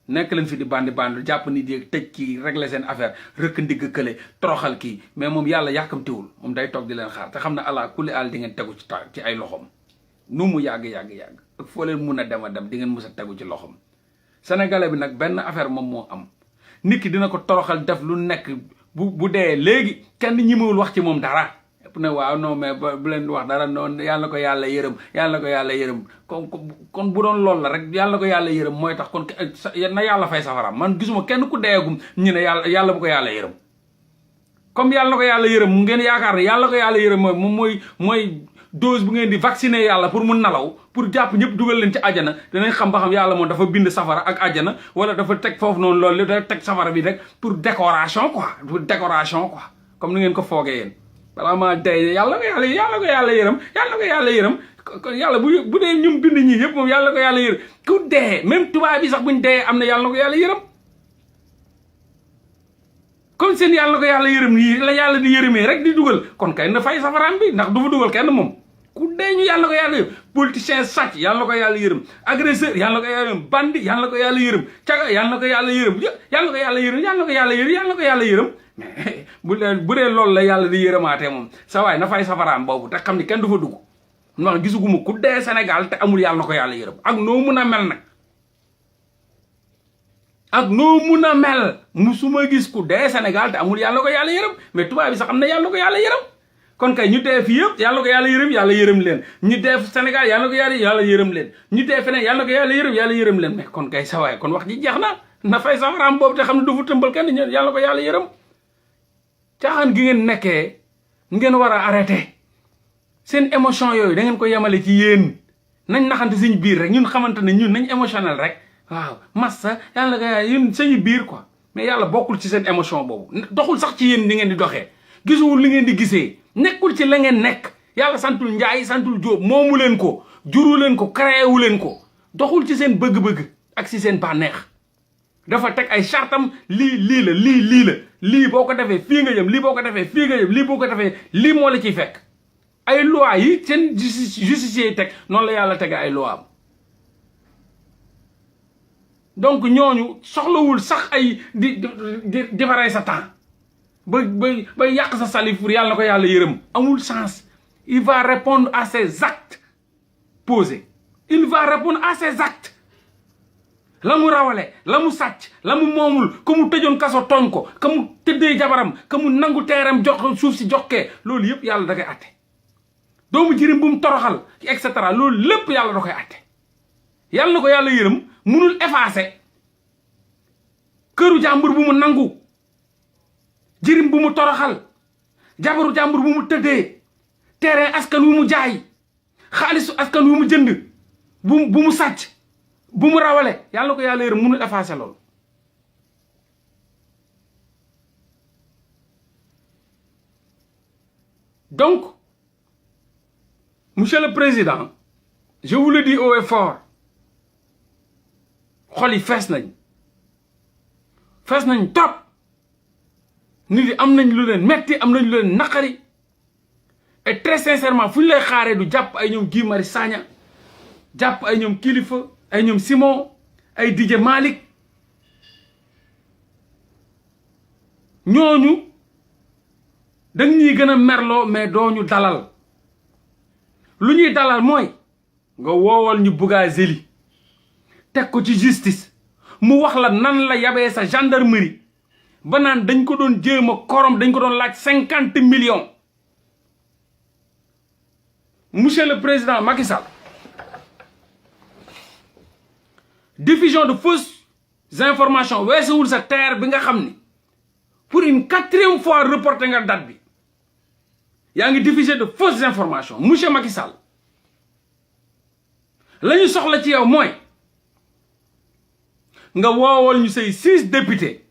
nekk leen fi di bandi jàpp ni di tëj kii régler seen affaire rëkk ndigg kële toroxal kii mais moom yàlla yaakamtewul moom day toog di leen xaar te xam ne ala kulli àll di ngeen tegu ci ay loxom nu mu yàgg ak foo leen mun a dem di ngeen mus a tegu ci loxom sénégalais bi nag benn affaire moom moo am nit ki dina ko toroxal def lu nekk bu dee léegi kenn ñimewul wax ci moom dara ne waaw non mais bu leen wax dara noonu yàlla ko yàlla yërëm kon bu doon loolu la rek yàlla ko yàlla yërëm mooy tax kon na yàlla fay safaraam man gisuma kenn ku deegum ñu ne yàlla bu ko yàlla yërëm comme yàlla na ko yàlla yërëm mu ngeen yaakaar ne yàlla ko yàlla yërëm mooy dose bu ngeen di vacciner yàlla pour mu nalaw pour jàpp ñëpp dugal leen ci àjjana danañ xam ba xam yàlla moom dafa bind safara ak àjjana wala dafa teg foofu noonu loolu dafa teg safara bi rek pour décoration quoi comme ni ngeen ko foogee yéen balaa maa dee yàlla ko yàlla yërëm kon yàlla bu dee ñum bind ñi yëpp moom yàlla ko yàlla yërëm ku dee même tubaab bi sax buñ dee am na yàlla ko yàlla yërëm comme seen yàlla ko yàlla yërëm nii la yàlla di yërëmee rek di dugal kon kay na fay safaraam bi ndax du fa dugal kenn moom ku dee ñu yàlla ko yàlla yërëm politicien sàcc yàlla ko yàlla yërëm agresseur yàlla ko yàlla yërëm bandi yàlla ko yàlla yërëm caga yàlla ko yàlla yërëm yàlla ko yàlla yërëm mais bu dee loolu la yàlla di yërëmaatee moom sa waay na fay safaraam boobu te xam ni kenn du fa dugg ndax gisuguma ku dee Sénégal te amul yàlla na ko yàlla yërëm ak noo mun a mel nag ak noo mun a mel musuma gis ku dee Sénégal te amul yàlla ko yàlla yërëm mais tubaab bi sax am na yàlla ko yàlla yërëm kon kay ñu dee fii yëpp yàlla ko yàlla yërëm leen ñu dee Sénégal yàlla ko yàlla yërëm leen ñu dee feneen yàlla ko yàlla yërëm leen mais kon kay sa waay kon wax ji jeex na fay safaraam boobu te xam ne du fu tëmbal kenn ñë yàlla ko yàlla yërëm caaxaan gi ngeen nekkee ngeen war a arrêté seen émotion yooyu da ngeen ko yemale ci yéen nañ naxante suñu biir rek ñun xamante ne ñun nañ émotionnel rek waaw massa yàlla ko yàlla yéen suñu biir quoi mais yàlla bokkul ci seen émotion boobu doxul sax ci yéen ni ngeen di doxee gisuwul li ngeen di gisee nekkul ci la ngeen nekk yàlla santul Njaay santul Jóob moomu leen ko juru leen ko créé wu leen ko doxul ci seen bëgg-bëgg ak ci seen bànneex dafa teg ay chartam lii boo ko defee fii nga jëm lii boo ko defee fii nga jëm lii boo ko defee lii moo la ciy fekk ay loi yi seen justicier yi teg noonu la yàlla tege ay loi am donc ñooñu soxlawul sax ay di defaree sa temps ba yàq sa salive pour yàlla na ko yàlla yërëm amul sens. Il va répondre à ses actes posés. Il va répondre à ses actes. La mu rawale la mu sàcc la mu moomul ka mu tëjoon kaso tooñ ko ka mu tëddee jabaram ka mu nangu teeram jox suuf si joxkee loolu yëpp yàlla da koy atte doomu jirim bu mu toroxal et cetera loolu lépp yàlla da koy atte yàlla na ko yàlla yërëm munul effacer këru jàmbur bu mu nangu jirim bu mu toroxal jabaru jàmbur bu mu tëddee terrain askan wu mu jaay xaalisu askan wu mu jënd bu mu sàcc bu mu rawale yàlla ko yàlla yërëm mënul effacer loolu donc monsieur le président je vous le dis haut et fort xol yi fees nañ trop nit yi am nañ lu leen metti am nañ lu leen naqari et très sincèrement fu ñu lay xaaree du jàpp ay ñoom Guy Marius Sagna jàpp ay ñoom Kilifeu ay ñoom Simon ay DJ Malick ñooñu dañ ñuy gën a merloo mais doo ñu dalal lu ñuy dalal mooy nga woowal ñu Bougazelli teg ko ci justice mu wax la nan la yabee sa gendarmerie ba naan dañ ko doon jéem a korom dañ ko doon laaj 50 millions. Monsieur le Président Macky Sall, diffusion de fausses informations weesuwul sa terre bi nga xam ni pour une 4e fois reporté nga date bi yaa ngi diffuser de fausses informations monsieur Macky Sall la ñu soxla ci yow mooy nga woowal ñu say 6 députés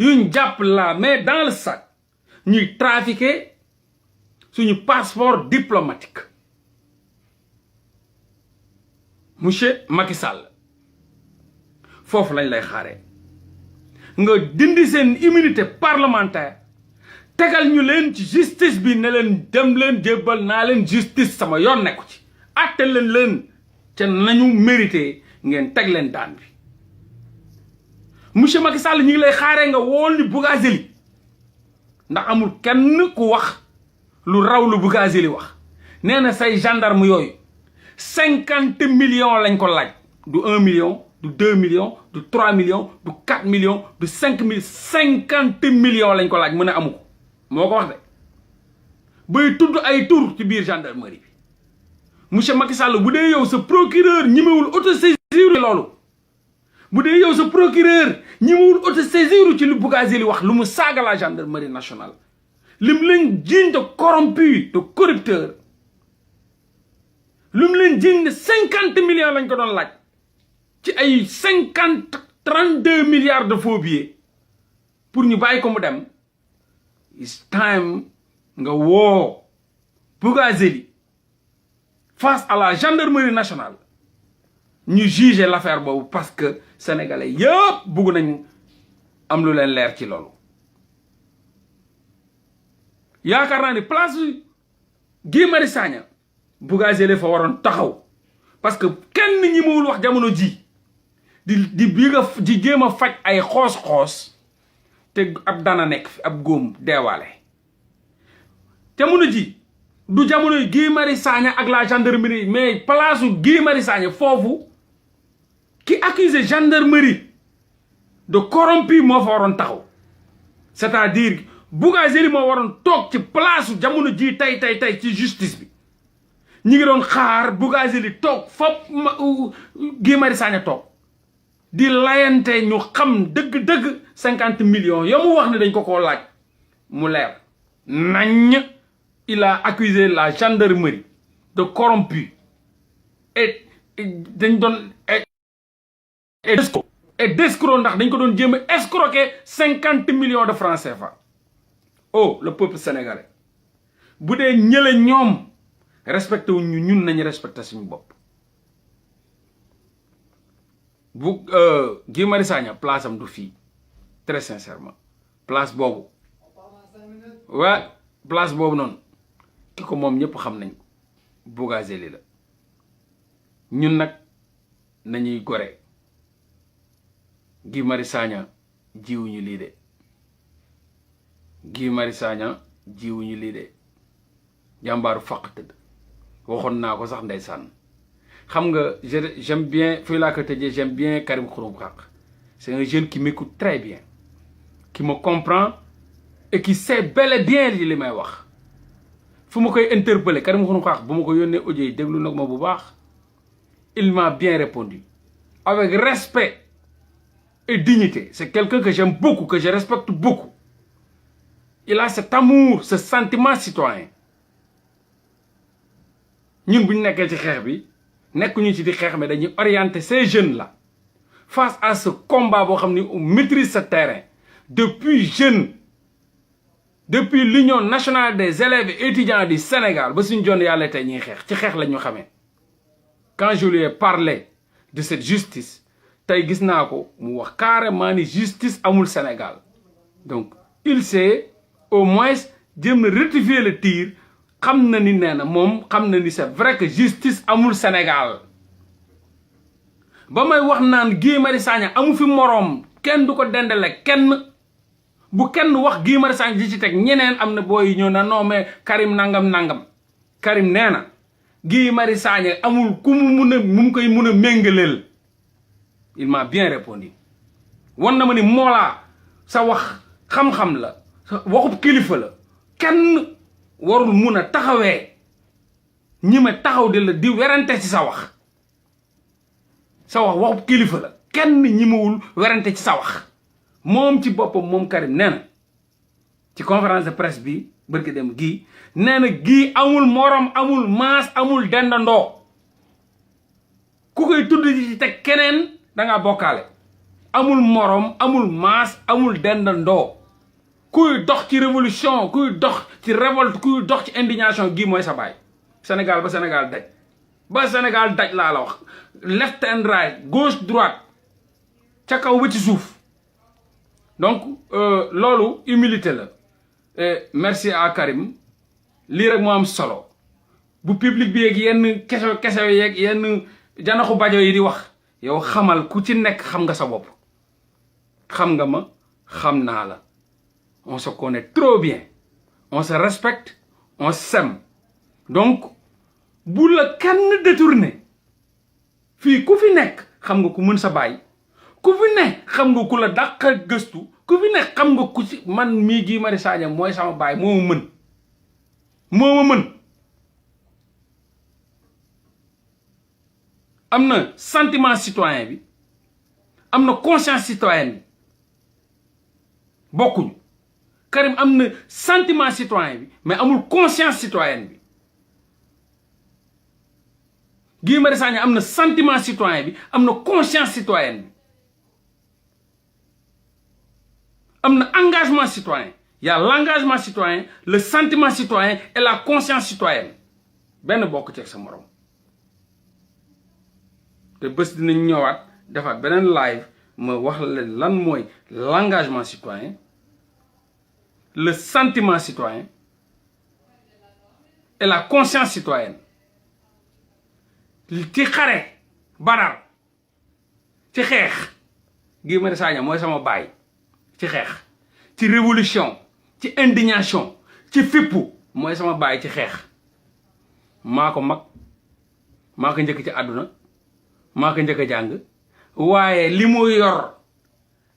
yuñ jàpp la mais dans le sac ñuy trafiquer suñu passeport diplomatique monsieur Macky Sall foofu lañ lay xaaree nga dindi seen immunité parlementaire tegal ñu leen ci justice bi ne leen dem leen jébbal naa leen justice sama yoon nekku ci atte leen ca nañu mérité ngeen teg leen daan bi monsieur Macky Sall ñu ngi lay xaaree nga wool ni Bougazelli ndax amul kenn ku wax lu raw lu Bougazelli wax nee na say gendarme yooyu 50 millions lañ ko laaj du 1 million du 2 millions du 3 millions du 4 millions du 5 millions 50 millions lañ ko laaj mu ne amu ko moo ko wax de bay tudd ay tur ci biir gendarmerie bi monsieur Macky Sall bu dee yow sa procureur ñimewul autosaisir loolu bu dee yow sa procureur ñimewul autosaisir ci lu Bougazelli wax lu mu saaga la gendarmerie nationale lim leen jiiñ de corrompu de corrupteur lu mu leen jiiñ de 50 millions lañ ko doon laaj ci ay 32 milliards de faux billets pour ñu bàyyi ko mu dem it's time nga woo Bougazelli face à la gendarmerie nationale ñu juger l'affaire boobu parce que sénégalais yëpp bugg nañ am lu leen leer ci loolu yaakaar naa ni place Guy Marius Sagna Bougazelli fa waroon taxaw parce que kenn ñi mawul wax jamono ji di jéem a faj ay xoos-xoos te ab dana nekk fi ab góom deewaale jamono ji du jamonoy Guy Marius Sagna ak la gendarmerie mais place Guy Marius Sagna foofu ki accusé gendarmerie de corrompu moo fa waroon taxaw c'est-à-dire Bougazelli moo waroon toog ci place jamono ji tey ci justice bi ñi ngi doon xaar Bougazelli toog fop Guy Marius Sagna toog di layante ñu xam dëgg-dëgg 50 millions yo mu wax ne dañ ko laaj mu leer nañ il a accusé la gendarmerie de corrompu et dañ doon et d'escroc ndax dañ ko doon jéem a escroquer 50 millions de francs CFA. Oh le peuple sénégalais bu dee ñële ñoom respecté wuñ ñu ñun nañu respecté suñu bopp bu Guy Marius Sagna place am du fii très sincèrement place boobu waa place boobu noonu ki ko moom ñëpp xam nañ ko Bougazelli la ñun nag nañuy gore Guy Marius Sagna jiwuñu lii de Guy Marius Sagna jiwuñu lii de jàmbaaru faq tëdd waxoon naa ko sax ndeysaan xam nga j'aime bien fii laa ko tëjee j'aime bien Karim Xurum Xaq c'est un jeune qui m'écoute très bien qui me comprend et qui sait bel et bien li may wax fu ma koy interpeller Karim Xurum Xaq bu ma ko yónnee audio yi déglu nag ma bu baax il m'a bien répondu avec respect et dignité. C'est quelqu'un que j'aime beaucoup, que je respecte beaucoup. Il a cet amour, ce sentiment citoyen. Nous, si nous sommes ci xeex bi nekkuñu ci di xeex mais dañuy orienter ces jeunes là face à ce combat boo xam ni on maîtrise ce terrain depuis jeune, depuis l'Union nationale des élèves et étudiants du Sénégal ba suñu jonn yàlla tey ñuy xeex ci xeex la ñu xamee. Quand je lui ai parlé de cette justice tey gis naa ko mu wax carrément ni justice amul Sénégal donc il sait au moins jéem na rectifier le tir xam na ni nee na moom xam na ni c'est vrai que justice amul Sénégal ba may wax naan Guy Marius Sagna amu fi moroom kenn du ko dendale kenn bu kenn wax Guy Marius Sagna di ci teg ñeneen am na booy ñëw na non mais Karim nangam Karim nee na Guy Marius Sagna amul ku mu koy mun a méngaleel. Il m'a bien répondu wan na ma ni moolaa sa wax xam-xam la sa waxub kilifa la kenn warul mun a taxawee ñi ma taxaw di la di werante ci sa wax waxub kilifa la kenn ñi mawul werante ci sa wax moom ci boppam moom Karim nee na ci conférence de presse bi bërki dem gii nee na gii amul morom amul maas amul dendandoo ku koy tudd ci teg keneen da ngaa bokkaale amul morom amul maas amul dendandoo kuy dox ci révolution kuy dox ci révolte kuy dox ci indignation gi mooy sa baay Sénégal ba Sénégal daj laa la wax left and right gauche droite ca kaw ba ci suuf donc loolu humilité la et merci à Karim lii rek moo am solo bu public bi yeeg yenn kese yeeg yenn janaxu bajo yi di wax yow xamal ku ci nekk xam nga sa bopp xam nga ma xam naa la on se connaît trop bien on se respecte on s'aime donc bu la kenn détourné fii ku fi nekk xam nga ku mën sa baay ku fi nekk xam nga ku la dàq gëstu ku fi nekk xam nga ku ci man mii Guy Marius Sagna mooy sama baay moo ma mën am na sentiment citoyen bi am na conscience citoyenne bi bokkuñu Karim am na sentiment citoyen bi mais amul conscience citoyenne bi Guy Marius Sagna am na sentiment citoyen bi am na conscience citoyenne bi am na engagement citoyen il y a l'engagement citoyen le sentiment citoyen et la conscience citoyenne benn bokk ci sa morom te bés dinañ ñëwaat defaat beneen live ma wax leen lan mooy l'engagement citoyen le sentiment citoyen et la conscience citoyenne ci xare Badar ci xeex Guy Marius Sagna mooy sama baay ci xeex ci révolution ci indignation ci fippu mooy sama baay ci xeex maa ko mag maa ko njëkk ci àdduna maa ko njëkk a jàng waaye li mu yor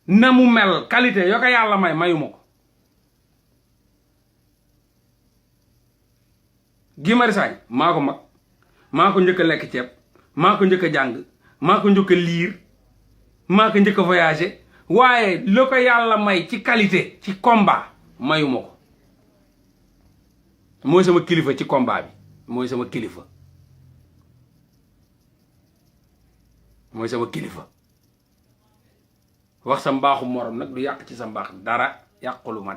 na mu mel qualité yoo ko yàlla mayuma ko Guy Marius Sagna maa ko mag maa ko njëkk a lekk ceeb maa ko njëkk a jàng maa ko njëkk a liir maa ko njëkk a voyager waaye lu ko yàlla may ci qualité ci combat mayuma ko mooy sama kilifa ci combat bi mooy sama kilifa wax sa mbaaxu morom nag du yàq ci sa mbaax dara yàquluma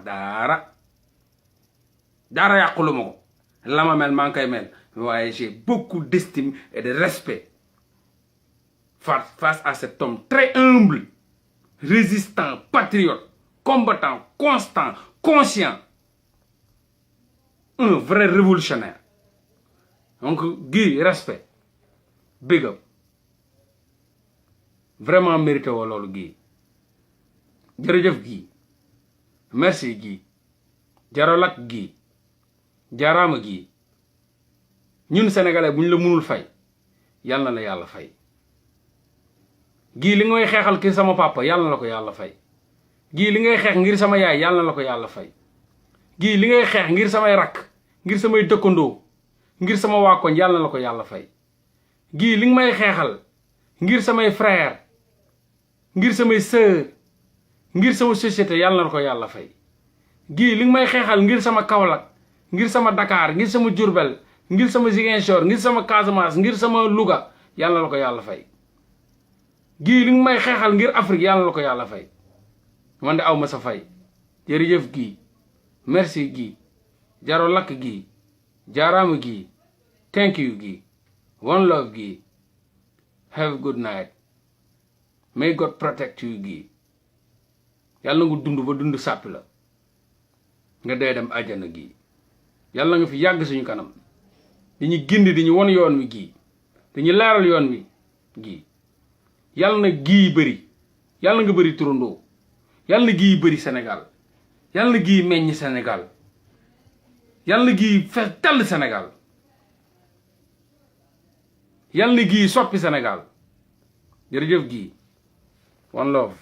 dara yàquluma ko la ma mel maa ngi koy mel waaye j'ai beaucoup d'estime et de respect face à cet homme très humble résistant patriote combattant constant conscient un vrai révolutionnaire donc Guy respect big up vraiment mérité woo loolu Guy jërëjëf Guy merci Guy jarolak Guy jaaraama Guy ñun sénégalais bu ñu la mënul fay yàlla na la yàlla fay Guy li ngay xeexal ki sama papa yàlla na la ko yàlla fay Guy li ngay xeex ngir sama yaay yàlla na la ko yàlla fay Guy li ngay xeex ngir samay rakk ngir samay dëkkandoo ngir sama waa koñ yàlla na la ko yàlla fay Guy li nga may xeexal ngir samay frère ngir samay sœur ngir sama société yàlla na ko yàlla fay Guy li nga may xeexal ngir sama Kaolack ngir sama Dakar ngir sama Diourbel ngir sama Ziguinchor ngir sama Casamance ngir sama Louga yàlla na ko yàlla fay Guy li nga may xeexal ngir Afrique yàlla na ko yàlla fay man de aw ma sa fay jërëjëf Guy merci Guy jaro lakk Guy jaaraama Guy thank you Guy one love Guy have a good night may God protect you Guy yàlla nga dund ba dund sàppi la nga dee dem àjjana Guy yàlla nga fi yàgg suñu kanam dañuy gindi dañu won yoon wi Guy dañuy leeral yoon wi Guy yàlla na Guy bëri yàlla nga bëri turandoo yàlla na Guy bëri Sénégal yàlla na Guy meññ Sénégal yàlla na Guy fees dell Sénégal yàlla na Guy soppi Sénégal jërëjëf Guy one love